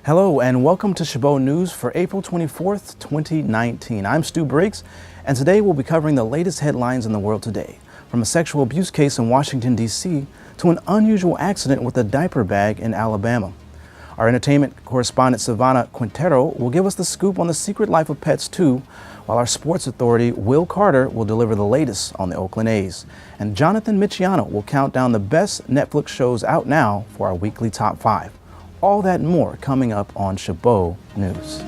Hello and welcome to Chabot News for April 24th, 2019. I'm Stu Briggs, and today we'll be covering the latest headlines in the world today, from a sexual abuse case in Washington, D.C. to an unusual accident with a diaper bag in Alabama. Our entertainment correspondent Savannah Quintero will give us the scoop on The Secret Life of Pets 2, while our sports authority Will Carter will deliver the latest on the Oakland A's. And Jonathan Micciano will count down the best Netflix shows out now for our weekly top 5. All that and more coming up on Chabot News.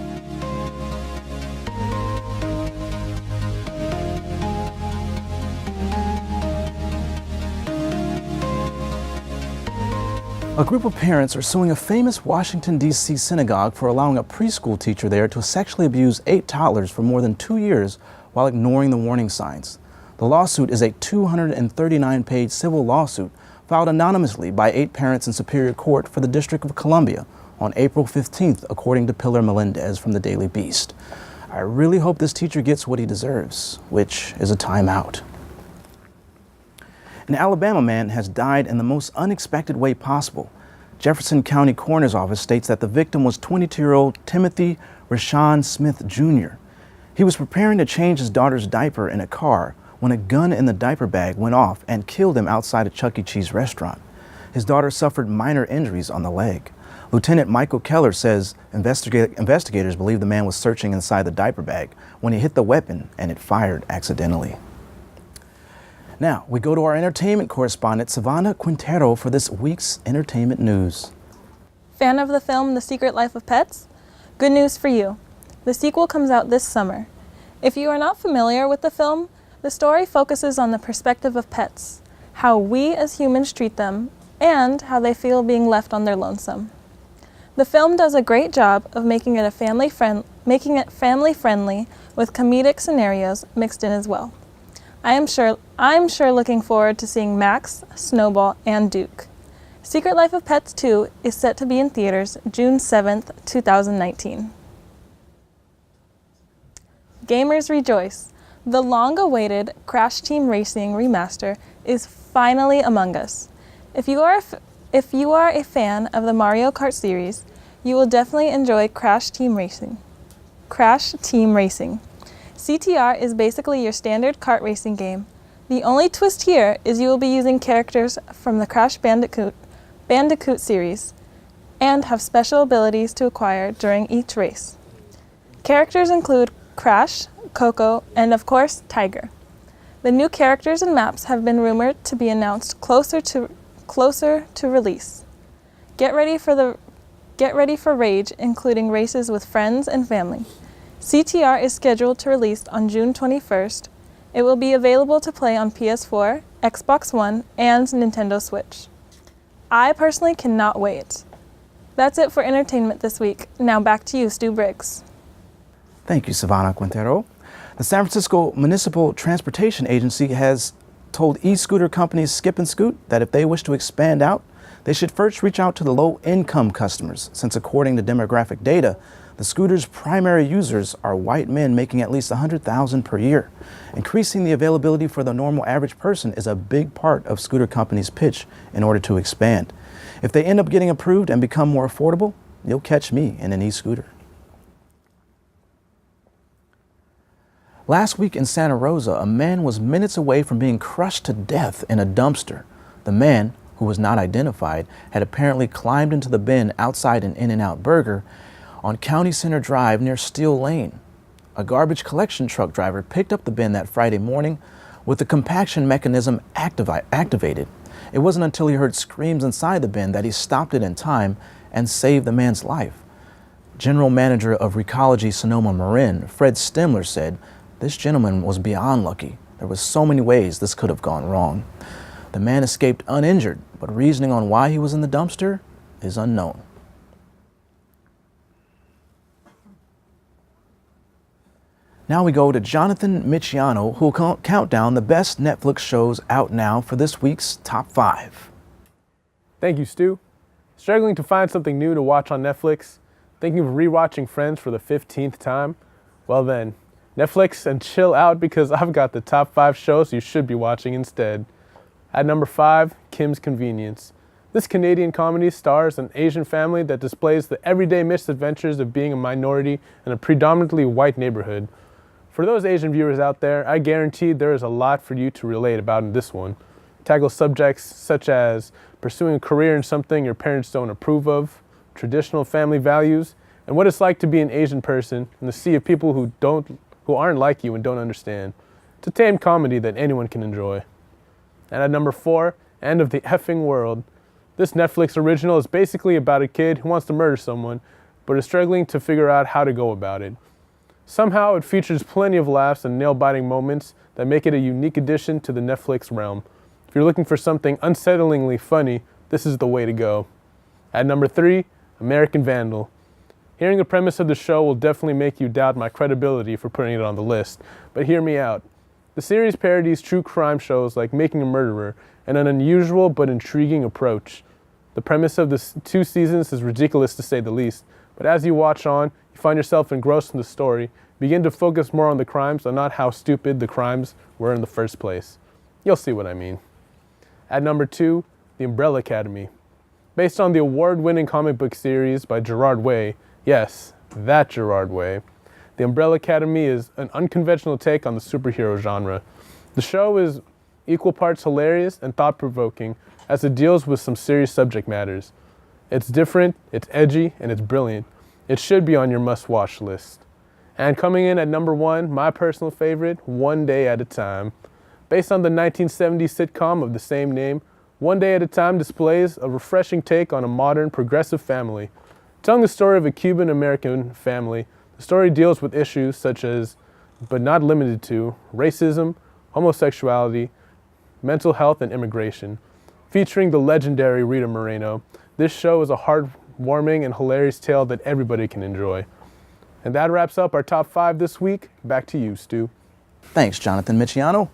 A group of parents are suing a famous Washington, D.C. synagogue for allowing a preschool teacher there to sexually abuse 8 toddlers for more than 2 years while ignoring the warning signs. The lawsuit is a 239-page civil lawsuit filed anonymously by 8 parents in Superior Court for the District of Columbia on April 15th, according to Pilar Melendez from the Daily Beast. I really hope this teacher gets what he deserves, which is a timeout. An Alabama man has died in the most unexpected way possible. Jefferson County Coroner's Office states that the victim was 22-year-old Timothy Rashawn Smith Jr. He was preparing to change his daughter's diaper in a car when a gun in the diaper bag went off and killed him outside a Chuck E. Cheese restaurant. His daughter suffered minor injuries on the leg. Lieutenant Michael Keller says investigators believe the man was searching inside the diaper bag when he hit the weapon and it fired accidentally. Now, we go to our entertainment correspondent Savannah Quintero for this week's entertainment news. Fan of the film The Secret Life of Pets? Good news for you. The sequel comes out this summer. If you are not familiar with the film, the story focuses on the perspective of pets, how we as humans treat them, and how they feel being left on their lonesome. The film does a great job of making it family friendly with comedic scenarios mixed in as well. I'm sure looking forward to seeing Max, Snowball, and Duke. Secret Life of Pets 2 is set to be in theaters June 7th, 2019. Gamers rejoice. The long-awaited Crash Team Racing remaster is finally among us. If you are a fan of the Mario Kart series, you will definitely enjoy Crash Team Racing. Crash Team Racing. CTR is basically your standard kart racing game. The only twist here is you will be using characters from the Crash Bandicoot series and have special abilities to acquire during each race. Characters include Crash, Coco, and of course, Tiger. The new characters and maps have been rumored to be announced closer to release. Get ready for Rage, including races with friends and family. CTR is scheduled to release on June 21st. It will be available to play on PS4, Xbox One, and Nintendo Switch. I personally cannot wait. That's it for entertainment this week. Now back to you, Stu Briggs. Thank you, Savannah Quintero. The San Francisco Municipal Transportation Agency has told e-scooter companies Skip and Scoot that if they wish to expand out, they should first reach out to the low-income customers, since according to demographic data, the scooter's primary users are white men making at least $100,000 per year. Increasing the availability for the normal average person is a big part of scooter companies' pitch in order to expand. If they end up getting approved and become more affordable, you'll catch me in an e-scooter. Last week in Santa Rosa, a man was minutes away from being crushed to death in a dumpster. The man, who was not identified, had apparently climbed into the bin outside an In-N-Out Burger on County Center Drive near Steel Lane. A garbage collection truck driver picked up the bin that Friday morning with the compaction mechanism activated. It wasn't until he heard screams inside the bin that he stopped it in time and saved the man's life. General Manager of Recology Sonoma Marin, Fred Stemler, said, "This gentleman was beyond lucky. There were so many ways this could have gone wrong." The man escaped uninjured, but reasoning on why he was in the dumpster is unknown. Now we go to Jonathan Micciano, who will count down the best Netflix shows out now for this week's Top 5. Thank you, Stu. Struggling to find something new to watch on Netflix? Thinking of rewatching Friends for the 15th time? Well then, Netflix and chill out because I've got the top 5 shows you should be watching instead. At number 5, Kim's Convenience. This Canadian comedy stars an Asian family that displays the everyday misadventures of being a minority in a predominantly white neighborhood. For those Asian viewers out there, I guarantee there is a lot for you to relate about in this one. It tackles subjects such as pursuing a career in something your parents don't approve of, traditional family values, and what it's like to be an Asian person in the sea of people who aren't like you and don't understand. It's a tame comedy that anyone can enjoy. And at number 4, End of the Effing World. This Netflix original is basically about a kid who wants to murder someone, but is struggling to figure out how to go about it. Somehow it features plenty of laughs and nail-biting moments that make it a unique addition to the Netflix realm. If you're looking for something unsettlingly funny, this is the way to go. At number 3, American Vandal. Hearing the premise of the show will definitely make you doubt my credibility for putting it on the list, but hear me out. The series parodies true crime shows like Making a Murderer in an unusual but intriguing approach. The premise of the 2 seasons is ridiculous to say the least, but as you watch on, you find yourself engrossed in the story, begin to focus more on the crimes and not how stupid the crimes were in the first place. You'll see what I mean. At number 2, The Umbrella Academy. Based on the award-winning comic book series by Gerard Way, yes, that Gerard Way, The Umbrella Academy is an unconventional take on the superhero genre. The show is equal parts hilarious and thought-provoking as it deals with some serious subject matters. It's different, it's edgy, and it's brilliant. It should be on your must-watch list. And coming in at number 1, my personal favorite, One Day at a Time. Based on the 1970s sitcom of the same name, One Day at a Time displays a refreshing take on a modern, progressive family. Telling the story of a Cuban-American family, the story deals with issues such as, but not limited to, racism, homosexuality, mental health, and immigration. Featuring the legendary Rita Moreno, this show is a heartwarming and hilarious tale that everybody can enjoy. And that wraps up our top 5 this week. Back to you, Stu. Thanks, Jonathan Michiano.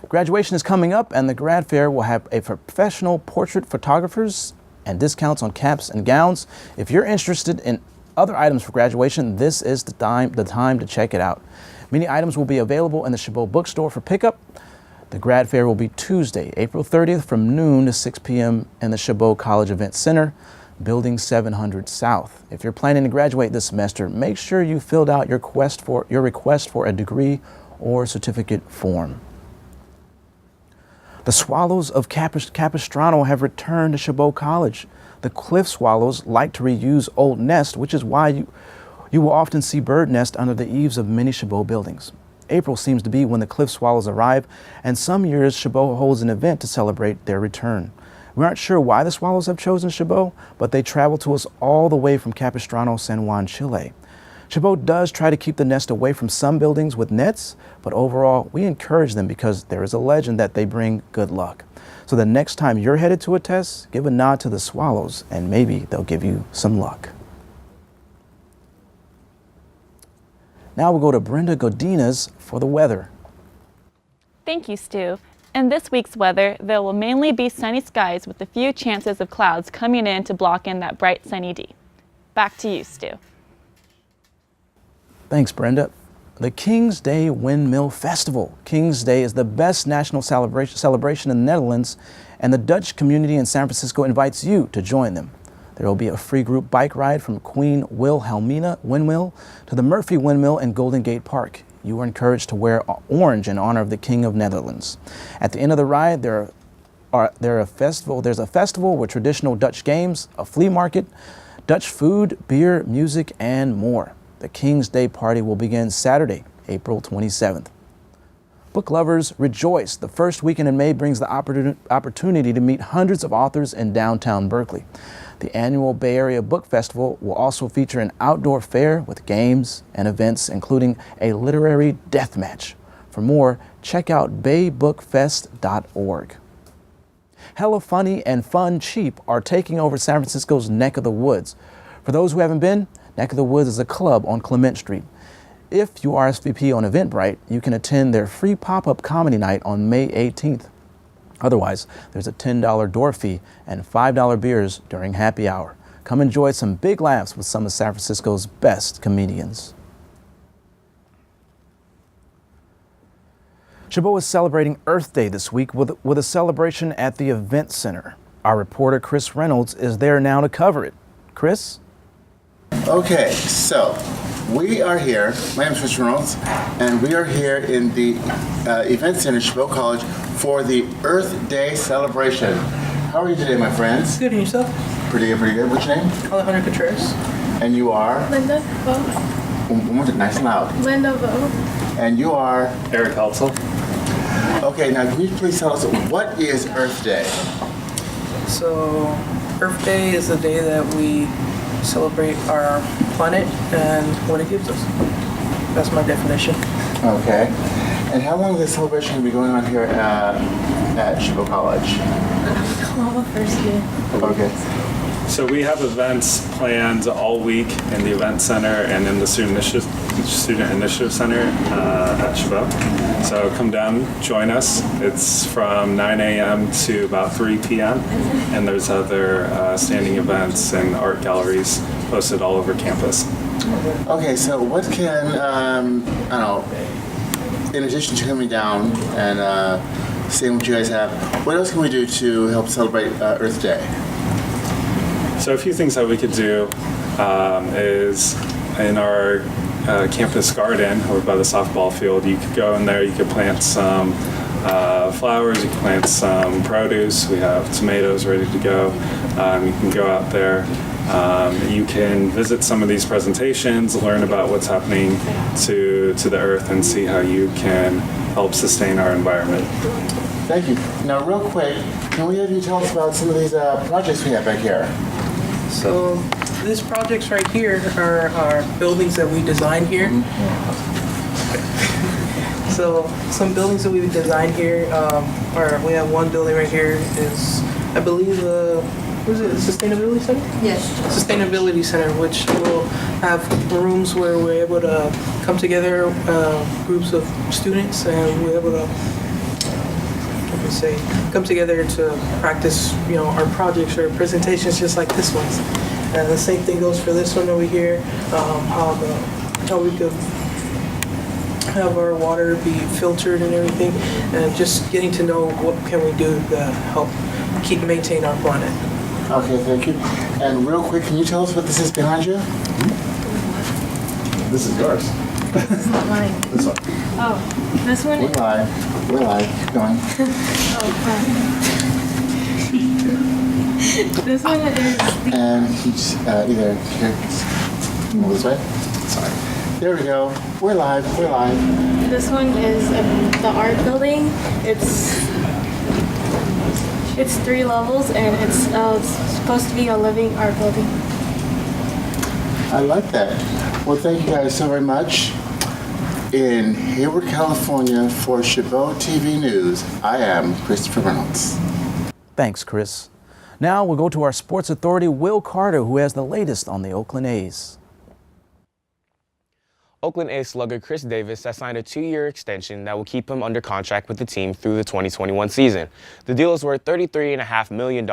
Graduation is coming up, and the Grad Fair will have a professional portrait photographers and discounts on caps and gowns. If you're interested in other items for graduation, this is the time to check it out. Many items will be available in the Chabot bookstore for pickup. The Grad Fair will be Tuesday, April 30th from noon to 6 p.m. in the Chabot College Event Center, Building 700 South. If you're planning to graduate this semester, make sure you filled out your request for a degree or certificate form. The Swallows of Capistrano have returned to Chabot College. The cliff swallows like to reuse old nests, which is why you will often see bird nests under the eaves of many Chabot buildings. April seems to be when the cliff swallows arrive, and some years Chabot holds an event to celebrate their return. We aren't sure why the swallows have chosen Chabot, but they travel to us all the way from Capistrano, San Juan, Chile. Chabot does try to keep the nest away from some buildings with nets, but overall we encourage them because there is a legend that they bring good luck. So the next time you're headed to a test, give a nod to the swallows and maybe they'll give you some luck. Now we'll go to Brenda Godinez for the weather. Thank you, Stu. In this week's weather, there will mainly be sunny skies with a few chances of clouds coming in to block in that bright sunny D. Back to you, Stu. Thanks, Brenda. The King's Day Windmill Festival. King's Day is the best national celebration in the Netherlands, and the Dutch community in San Francisco invites you to join them. There will be a free group bike ride from Queen Wilhelmina Windmill to the Murphy Windmill in Golden Gate Park. You are encouraged to wear orange in honor of the King of Netherlands. At the end of the ride, there's a festival with traditional Dutch games, a flea market, Dutch food, beer, music, and more. The King's Day party will begin Saturday, April 27th. Book lovers, rejoice. The first weekend in May brings the opportunity to meet hundreds of authors in downtown Berkeley. The annual Bay Area Book Festival will also feature an outdoor fair with games and events, including a literary death match. For more, check out baybookfest.org. Hella Funny and Fun Cheap are taking over San Francisco's Neck of the Woods. For those who haven't been, Neck of the Woods is a club on Clement Street. If you RSVP on Eventbrite, you can attend their free pop-up comedy night on May 18th. Otherwise, there's a $10 door fee and $5 beers during happy hour. Come enjoy some big laughs with some of San Francisco's best comedians. Chabot is celebrating Earth Day this week with a celebration at the Event Center. Our reporter, Chris Reynolds, is there now to cover it. Chris? Okay, so we are here. My name is Chris Reynolds, and we are here in the Event Center, Chabot College, for the Earth Day celebration. How are you today, my friends? Good, and yourself? Pretty good, pretty good. What's your name? Alejandro Contreras. And you are? Linda Vo. Nice and loud. Linda Vo. And you are? Eric Heltzel. Okay, now can you please tell us, what is Earth Day? So, Earth Day is the day that we celebrate our planet and what it gives us. That's my definition. Okay. And how long is this celebration going to be going on here at Chabot College? Well, first year. Okay. So we have events planned all week in the Event Center and in the Student Initiative Center at Chabot. So come down, join us. It's from 9 a.m. to about 3 p.m. And there's other standing events and art galleries posted all over campus. Okay, so what can, I don't know, in addition to coming down and seeing what you guys have, what else can we do to help celebrate Earth Day? So a few things that we could do is in our campus garden over by the softball field, you could go in there, you could plant some flowers, you can plant some produce. We have tomatoes ready to go. You can go out there. You can visit some of these presentations, learn about what's happening to the earth, and see how you can help sustain our environment. Thank you. Now, real quick, can we have you tell us about some of these projects we have back here? So, these projects right here are buildings that we designed here. So, some buildings that we designed here we have one building right here is, I believe, what is it, the Sustainability Center? Yes. Sustainability Center, which will have rooms where we're able to come together, groups of students, and we're able to, come together to practice, our projects or presentations just like this one. And the same thing goes for this one over here, how we could have our water be filtered and everything, and just getting to know what can we do to help maintain our planet. Okay, thank you. And real quick, can you tell us what this is behind you? This is yours. This is not mine. This one. Oh, this one? We're live. We're live. Keep going. Oh, fine. This one is the... And you just either here, move this way. Sorry. There we go. We're live. We're live. This one is the art building. It's 3 levels, and it's supposed to be a living art building. I like that. Well, thank you guys so very much. In Hayward, California, for Chabot TV News, I am Christopher Reynolds. Thanks, Chris. Now we'll go to our sports authority, Will Carter, who has the latest on the Oakland A's. Oakland A's slugger Chris Davis has signed a 2-year extension that will keep him under contract with the team through the 2021 season. The deal is worth $33.5 million.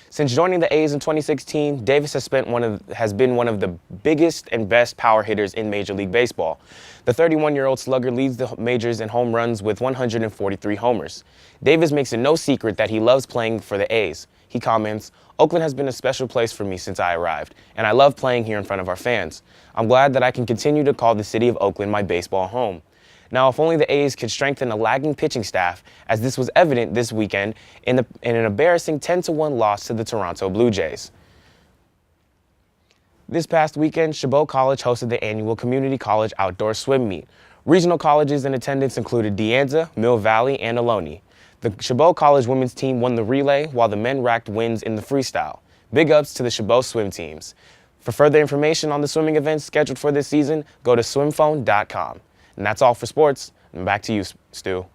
Since joining the A's in 2016, Davis has been one of the biggest and best power hitters in Major League Baseball. The 31-year-old slugger leads the majors in home runs with 143 homers. Davis makes it no secret that he loves playing for the A's. He comments, "Oakland has been a special place for me since I arrived, and I love playing here in front of our fans. I'm glad that I can continue to call the city of Oakland my baseball home." Now, if only the A's could strengthen a lagging pitching staff, as this was evident this weekend in an embarrassing 10-1 loss to the Toronto Blue Jays. This past weekend, Chabot College hosted the annual Community College Outdoor Swim Meet. Regional colleges in attendance included De Anza, Mill Valley, and Ohlone. The Chabot College women's team won the relay, while the men racked wins in the freestyle. Big ups to the Chabot swim teams. For further information on the swimming events scheduled for this season, go to swimphone.com. And that's all for sports. And back to you, Stu.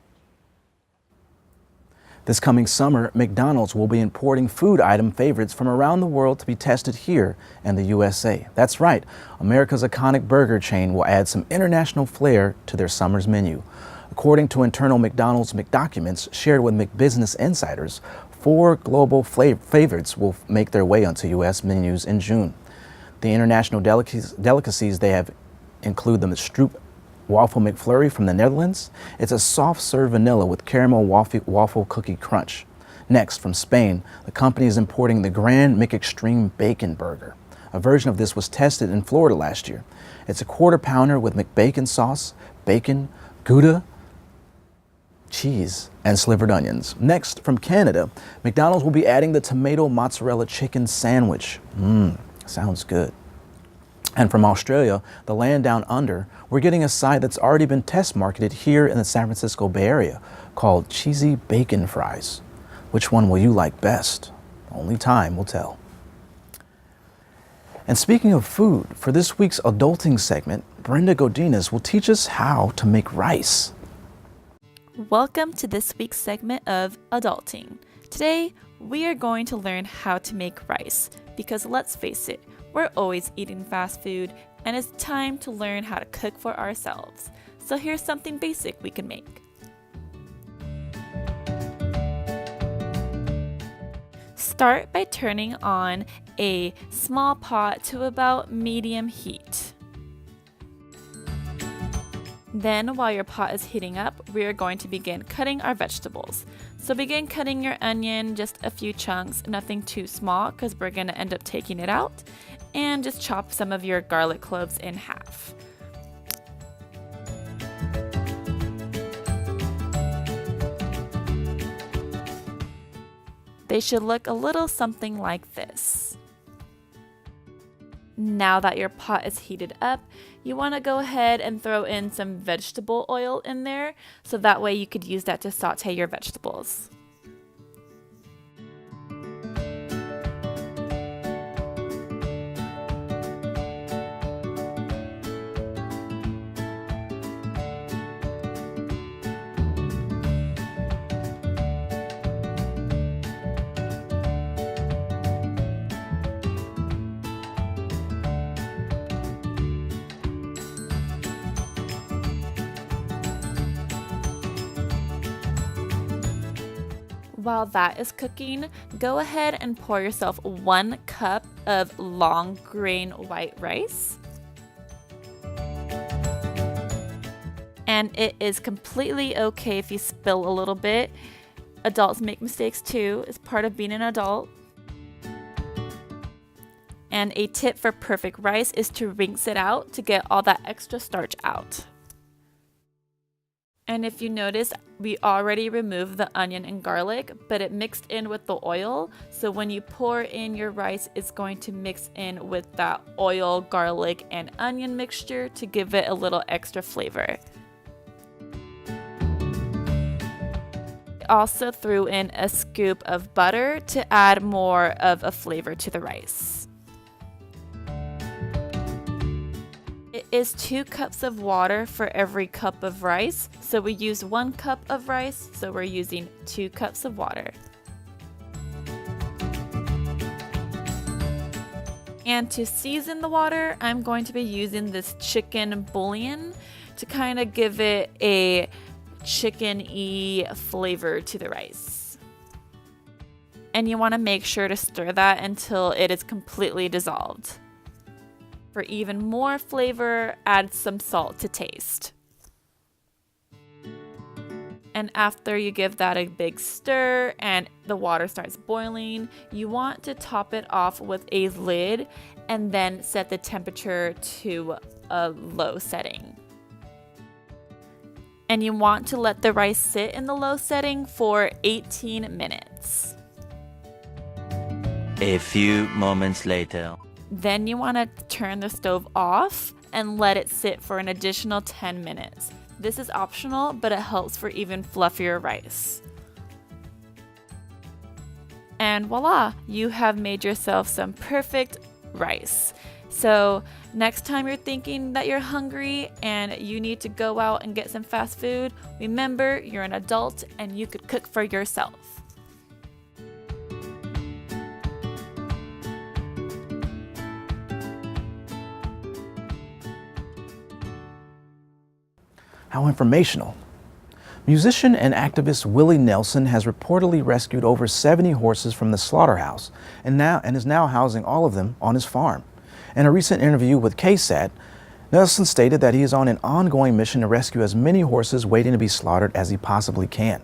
This coming summer, McDonald's will be importing food item favorites from around the world to be tested here in the USA. That's right, America's iconic burger chain will add some international flair to their summer's menu. According to internal McDonald's documents shared with McBusiness insiders, 4 global favorites will make their way onto U.S. menus in June. The international delicacies they have include the Stroop Waffle McFlurry from the Netherlands. It's a soft-serve vanilla with caramel waffle cookie crunch. Next, from Spain, the company is importing the Grand McExtreme Bacon Burger. A version of this was tested in Florida last year. It's a quarter pounder with McBacon sauce, bacon, Gouda, cheese, and slivered onions. Next, from Canada, McDonald's will be adding the tomato mozzarella chicken sandwich. Sounds good. And from Australia, the land down under, we're getting a side that's already been test marketed here in the San Francisco Bay Area called cheesy bacon fries. Which one will you like best? Only time will tell. And speaking of food, for this week's adulting segment, Brenda Godinez will teach us how to make rice. Welcome to this week's segment of Adulting. Today, we are going to learn how to make rice because let's face it, we're always eating fast food and it's time to learn how to cook for ourselves. So here's something basic we can make. Start by turning on a small pot to about medium heat. Then, while your pot is heating up, we are going to begin cutting our vegetables. So begin cutting your onion, just a few chunks, nothing too small because we're going to end up taking it out. And just chop some of your garlic cloves in half. They should look a little something like this. Now that your pot is heated up, you want to go ahead and throw in some vegetable oil in there, so that way you could use that to saute your vegetables. While that is cooking, go ahead and pour yourself 1 cup of long grain white rice. And it is completely okay if you spill a little bit. Adults make mistakes too, it's part of being an adult. And a tip for perfect rice is to rinse it out to get all that extra starch out. And if you notice, we already removed the onion and garlic, but it mixed in with the oil. So when you pour in your rice, it's going to mix in with that oil, garlic, and onion mixture to give it a little extra flavor. Also threw in a scoop of butter to add more of a flavor to the rice. It is 2 cups of water for every cup of rice. So we use 1 cup of rice, so we're using 2 cups of water. And to season the water, I'm going to be using this chicken bouillon to kind of give it a chicken-y flavor to the rice. And you want to make sure to stir that until it is completely dissolved. For even more flavor, add some salt to taste. And after you give that a big stir and the water starts boiling, you want to top it off with a lid and then set the temperature to a low setting. And you want to let the rice sit in the low setting for 18 minutes. A few moments later. Then you want to turn the stove off and let it sit for an additional 10 minutes. This is optional, but it helps for even fluffier rice. And voila, you have made yourself some perfect rice. So next time you're thinking that you're hungry and you need to go out and get some fast food, remember you're an adult and you could cook for yourself. How informational. Musician and activist Willie Nelson has reportedly rescued over 70 horses from the slaughterhouse and is now housing all of them on his farm. In a recent interview with KSAT, Nelson stated that he is on an ongoing mission to rescue as many horses waiting to be slaughtered as he possibly can.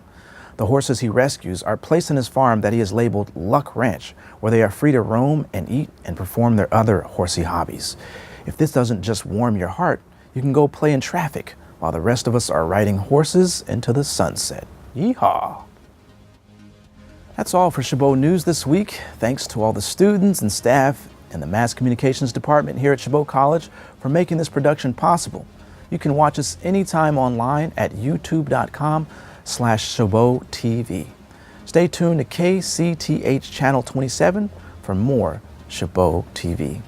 The horses he rescues are placed in his farm that he has labeled Luck Ranch, where they are free to roam and eat and perform their other horsey hobbies. If this doesn't just warm your heart, you can go play in traffic while the rest of us are riding horses into the sunset. Yeehaw! That's all for Chabot News this week. Thanks to all the students and staff in the Mass Communications Department here at Chabot College for making this production possible. You can watch us anytime online at youtube.com/Chabot TV. Stay tuned to KCTH Channel 27 for more Chabot TV.